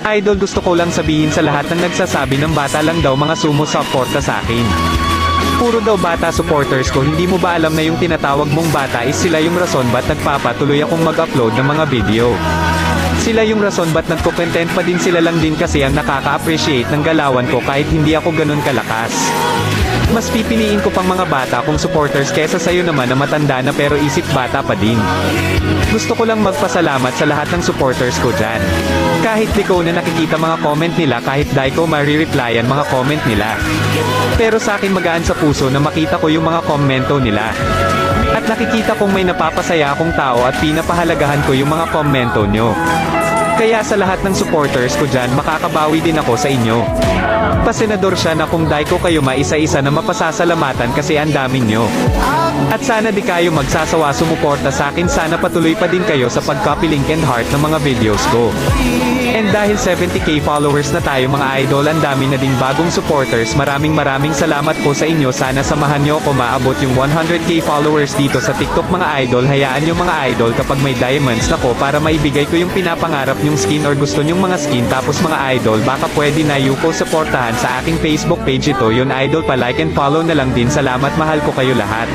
Idol, gusto ko lang sabihin sa lahat ng nagsasabi ng bata lang daw mga sumusuporta sa akin. Puro daw bata supporters ko, hindi mo ba alam na yung tinatawag mong bata is sila yung rason ba't nagpapatuloy akong mag-upload ng mga video. Sila yung rason ba't nagko-content pa din, sila lang din kasi ang nakaka-appreciate ng galawan ko kahit hindi ako ganun kalakas. Mas pipiliin ko pang mga bata kong supporters kesa sa'yo naman na matanda na pero isip bata pa din. Gusto ko lang magpasalamat sa lahat ng supporters ko dyan. Kahit di ko na nakikita mga comment nila, kahit di ko marireplyan mga comment nila. Pero sa akin magaan sa puso na makita ko yung mga komento nila. At nakikita kong may napapasaya akong tao at pinapahalagahan ko yung mga komento nyo. Kaya sa lahat ng supporters ko dyan, makakabawi din ako sa inyo. Pasenador siya na kung di ko kayo maisa-isa na mapasasalamatan kasi ang dami nyo. At sana di kayo magsasawa sumuporta sa akin, sana patuloy pa din kayo sa pag-copy link and heart ng mga videos ko. And dahil 70k followers na tayo mga idol, ang dami na ding bagong supporters, maraming salamat po sa inyo. Sana samahan nyo ako maabot yung 100k followers dito sa TikTok mga idol. Hayaan nyo mga idol kapag may diamonds na ko para maibigay ko yung pinapangarap yung skin or gusto nyong mga skin. Tapos mga idol, baka pwede na yuko supportahan sa aking Facebook page ito yun idol, pa like and follow na lang din. Salamat, mahal ko kayo lahat.